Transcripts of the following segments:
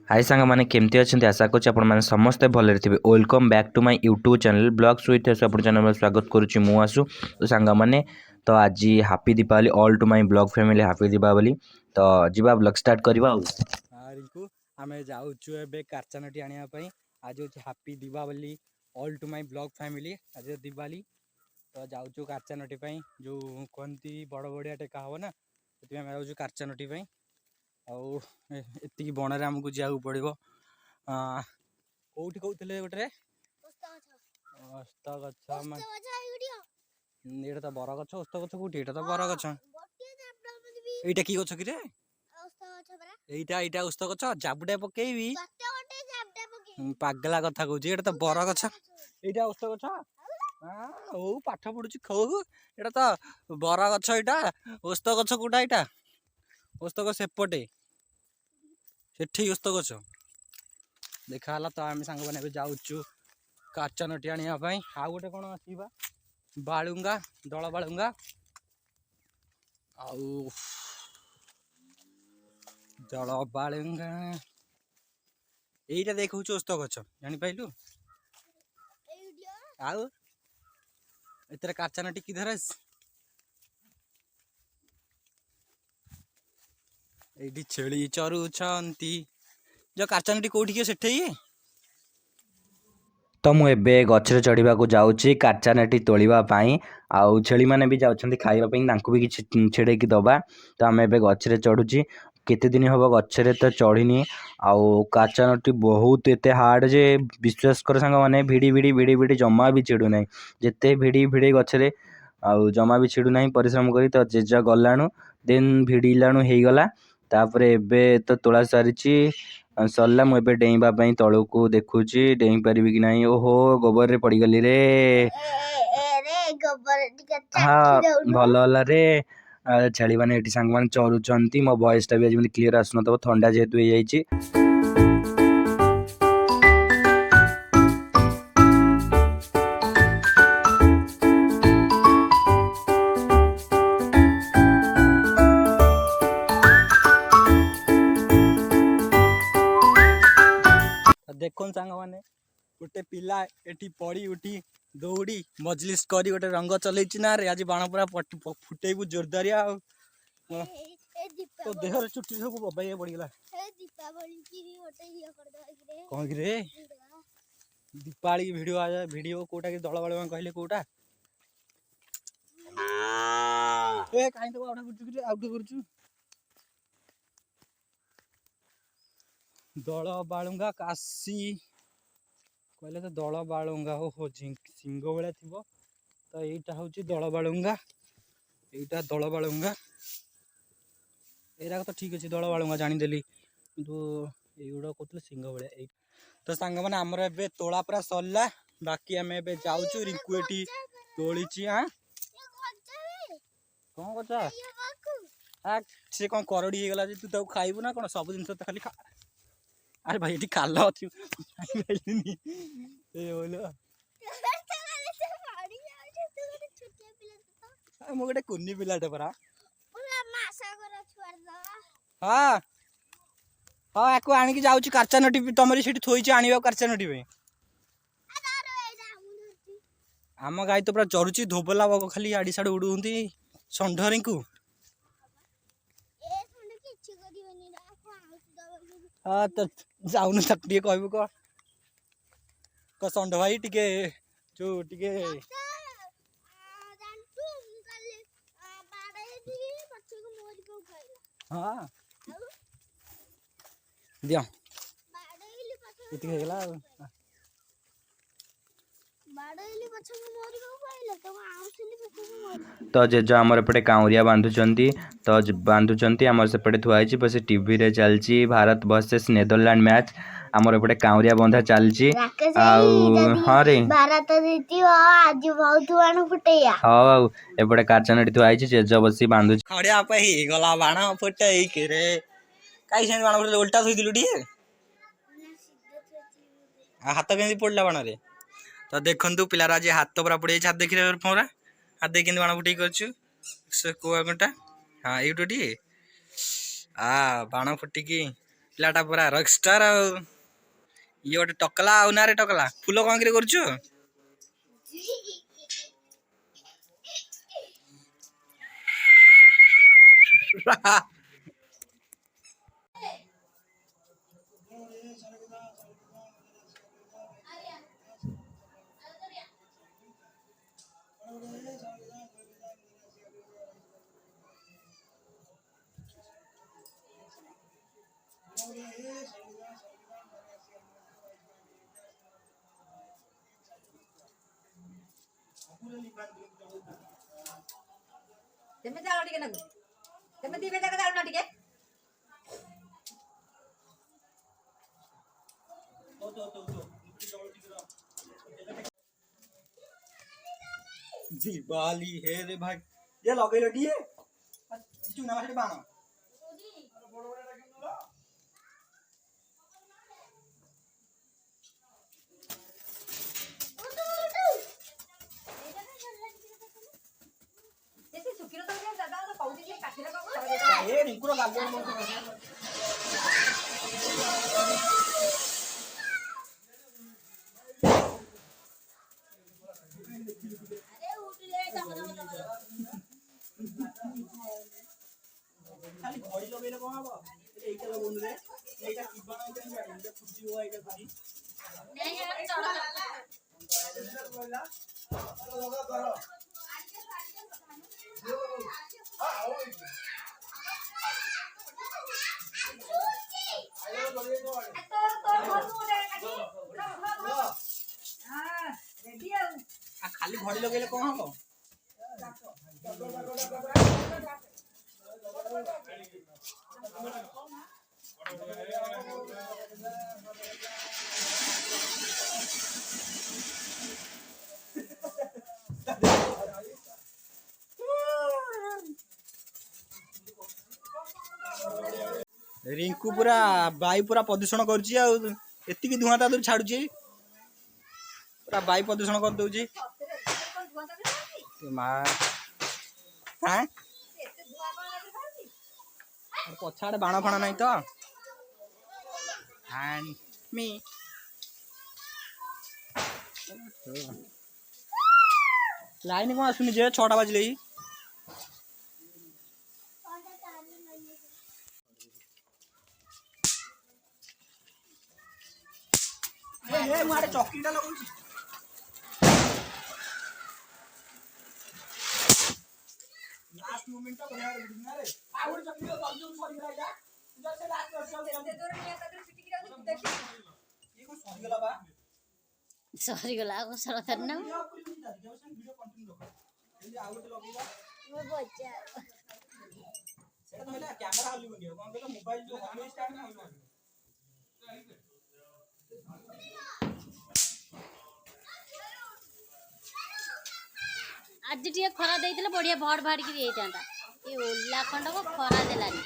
हाय सांग मैंने केमती अच्छे आशा करुँच आपने समस्ते भले थे। Welcome back to my YouTube channel vlogs with Aasu आप चैनल में स्वागत करुच्ची मु आसु तो सांग मैंने तो आज happy Deepawali all to my vlog family happy Deepawali तो जीवा ब्लॉग स्टार्ट करवा। रिंकू आम जाऊँ ए कारचानटी आने आज हूँ happy Deepawali all to my vlog family आज दीपावली तो जाऊँ कारचानटी जो कहती बड़ बड़िया टेका हम ना से आम जाऊँ कारचानटी आती बण में आमको जावाक पड़ो कौटी कहते गोटे ओस्त गछ ये तो बर गछ ओस्त गछ कौटी ये तो बर गछ यहीटा कि गछ कि एटा ओस्त गछ जाबुटा पकेबी पागला कथा कहूँ ये तो बर गछ यहाँ ओस्त गछ हो पाठ पढ़ुची खो एटा तो बर गछ यहाँ ओस्त गछ कौटा यहाँ ओस्त गछ सेपटे सेठी ओस्त गछ देखाला तो आम सांग मैंने जाऊँ कारचानटी आने आउ गोटे कौन आसवा बालुंगा दल बालुंगा आउ दल बालुंगा यहीटा देखु ओस्त गछ जापारू आउ एतर कारचानटी कि धर ये छेली चरुंती जो कारचानटी कौटी सेठे तो मुझे गचरे चढ़ा जाऊँगी कारचानटी तोड़ापी आउ छेली मैंने भी जाऊँच खावाई भी कि छेड़े दबा तो आम ए गचरे चढ़ुची केते दिन हम गचरे तो चढ़ीनी आउ कारचानटी बहुत एत हार्ड जे विश्वास कर सांग मैंने भिड़ी भिड़ी भिड़ी भिड़ी जमा भी छिड़ू ना जिते भिड़ी भिड़ी गचरे आउ जमा भी छिड़ू ना परिश्रम करी तो जेज गलाणु देन भिड़िलाणु हो गला तापर एबे तो तोला सारी सरला मुझे डेइबाई तलू देखुची डेई पारि कि ना ओहो गोबर रे पड़गली रे हाँ भल है रे छेली मैंने सांग मैंने चरुंच मो वॉइसटा भी आज क्लीयर आसन थंडा जेहेतु हो जाइए। देखो सांग मैंने गोटे पिला एटी पड़ी उठी दौड़ी मजलिस करी गोटे रंग चल ना रे आज बाण पूरा फुटेबू जोरदारिया तो देहर चुटी सब बबाई पड़गला कौन कि रे दीपावली वीडियो आ जाए वीडियो कोटा कि दल बल कहले कोटा कहीं तो आउट कर दल बालुंगा काशी कहले तो दल बालुंगा हो सिंह भाया थी तो यहीटा हूँ दल बालुंगा यहीटा दल बालुंगा एरा तो ठीक अच्छे दल बालुंगा जानीदेली कितु युवा कहते सिंह भाया तो सांग मैंने आमर ए तोला पूरा सरला बाकी आम ए जाऊँ रिंकू एटी तोली हाँ कौन कचा सी कौन करड़ी होगा तू तो खाइबू ना कौन सब जिन खाली अरे भाई ये खाल अच्छी गोटे कुनी पिलाटे परा हाँ हाँ या आणिक जाऊँ कारचानटी तुम से थोड़ी आने कारचानटी आम गाई तो पूरा चरुची धोबला बग खाली आड़ी साड़ उड़ुंती षंढरी को हाँ तो जाऊन टे कहबू कह षंढ भाई टे जो टे हाँ दिया तो जेज आमर एपटे काउरिया बांधुंट तो बांधुंट आमर सेपटे थुआई बस टीवी रे चलची भारत वर्सेस नेदरलैंड मैच आमर एपटे काउरिया बंधा चलची हाँ रे भारत आज बहुत बाण फुटैया हाँ एपटे कारचानटी थुआई जेज बसी बांधु खड़िया गला बाण फुटई के रे कहीं से बाण फुटे उल्टा थोई दिलु टी हाथ केमती पड़ला बाण रे तो देखु पिलार आज हाथ पूरा पड़े हाथ देखिए पूरा हाथ देख बाण फुटे कर हाँ यूटी बाण फुटिकी ପିଲାଟା ପୁରା ରକଷ୍ଟାର ଆଉ ଇଏ ଗୋଟେ ଟକଲା ଆଉ ନା ରେ ଟକଲା ଫୁଲ କଣ କିରେ କରୁଛୁ तेमे जाओ टिके ना तेमे दीबे जाके जाओ ना टिके दिवाली है रे भाई ये लगे लडिए चुना माछे बाण जैसे सुकिरो तो दादा तो कौदी के काठीला को ए रिंकुरो लागो खाली घड़ी लगेले कोन हबो एइटा लगोनु रे एइटा किबाण एइटा एइटा खुशी हो एइटा खुशी नहीं यार चलो लगा करो खाली घड़ी लगेले कोन हबो रिंकू पूरा वायु पूरा प्रदूषण करुची आ एतिकी धुआं ता छाड़ुची पूरा वायु प्रदूषण कर दउची मां हां पछाड़े बाण फाण नहीं तो मी लाइन कौन आसुनी जे 6टा बजले ही ए मारे चौकीटा लगाउछी लास्ट मोमेंट टा बना ना रे आ ओर चक्की तो जल्दी सरी गला जैसे लास्ट वर्ष ते दूर निया तक पिटी गिरा देखी ये को सरी गला बा सॉरी गला को सर करना वीडियो कंटिन्यू रख जल्दी आ ओटे लगेगा वो बच्चा सेटा तो होला कैमरा हल्ली बनियो कोन के मोबाइल जो हल्ली स्टार्ट ना होला आज टे खरा देते बढ़िया भड़ भाड़ की ये ओला खंड को खरा देलानी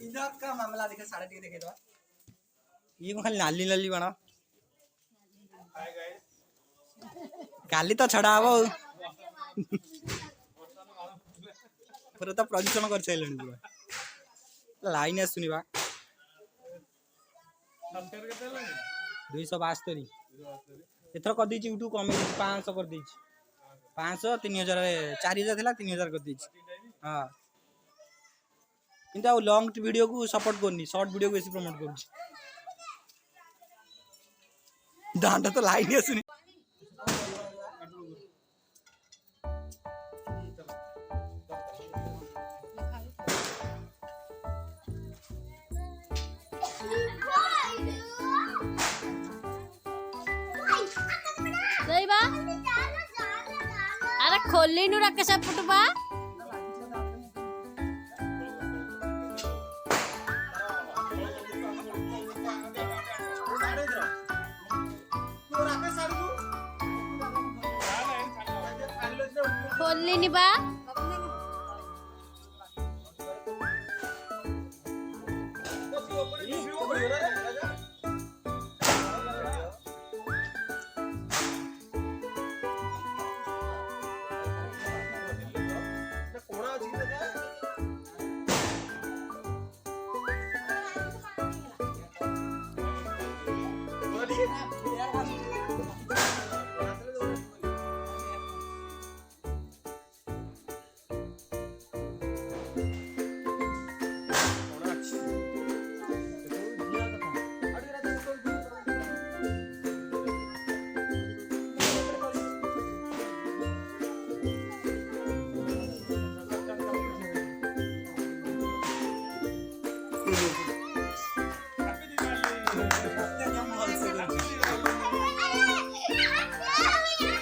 इधर का मामला देखे साढ़े टी देखे तो ये को खाली नाली नाली बना काली तो छड़ा हबो पूरा तो प्रदूषण कर चलन पूरा लाइन सुनिबा 272 एथर कर दीची यूट्यूब कम 500 कर दीची 500 3000 4000 थिला 3000 कर दीची हां किंतु लॉन्ग वीडियो को सपोर्ट करनी शॉर्ट वीडियो को बेसी प्रमोट करूची दांडा तो लाइन सुनी अरे खोली नु रखे सब फुटबा खोली ଗଲିନି ବା।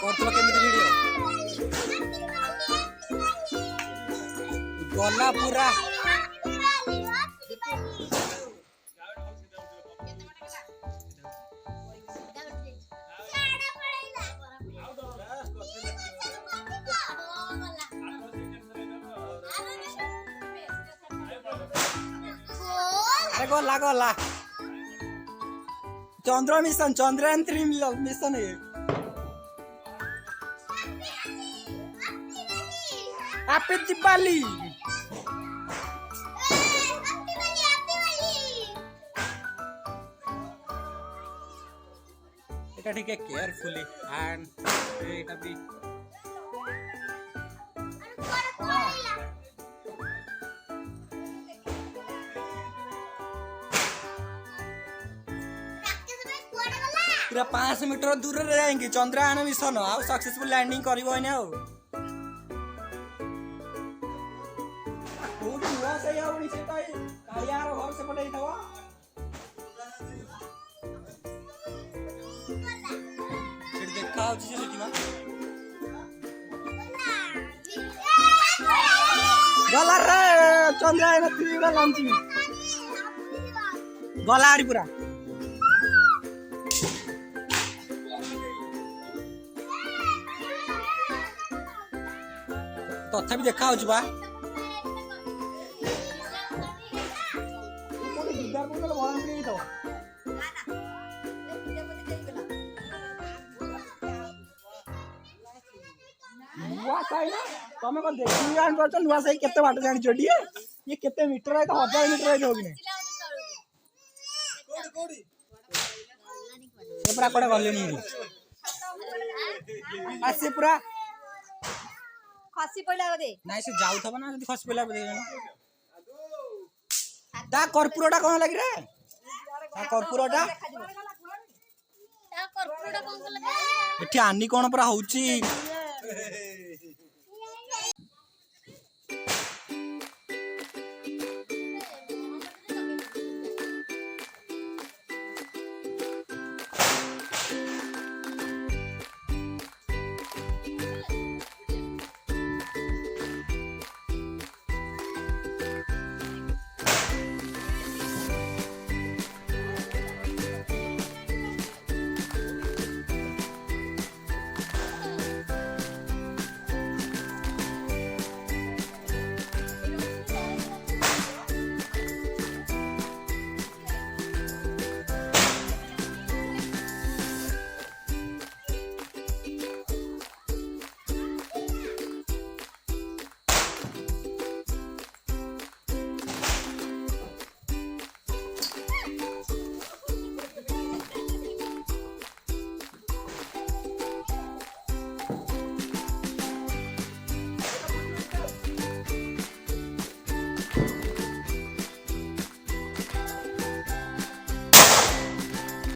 करथलो केमिति वीडियो गला पूरा अरे गला गला चंद्र मिशन चंद्रयान 3 मिशन है हैप्पी दिवाली এটা ঠিক কেয়ারফুলি এন্ড এটা বি पूरा 5 मीटर दूर रे जाएंगे चंद्रयान मिशन आउ सक्सेसफुल लैंडिंग करिवो ने आउ कोन हुआ से या उनी से ताई कालियार घर से पटे इथवा फिर देखा हो जी सेठी मा गला रे चंद्रयान 3 रा लॉन्चिंग गला आरी पूरा तथापि देखा हो बा तुम देखी जान कर नुआ सही केते बाट जानी चोडी ये केते मीटर है तो 1000 मीटर है होगी ने से पूरा कोडे गले नी आसे पूरा खसी पइला दे नाइ से जाउ थबा ना जदी खस पइला दे दा कर्पूरटा कोन लागि रे दा कर्पूरटा ता कर्पूरटा कोन लगे एठी आनी कोन पूरा होउची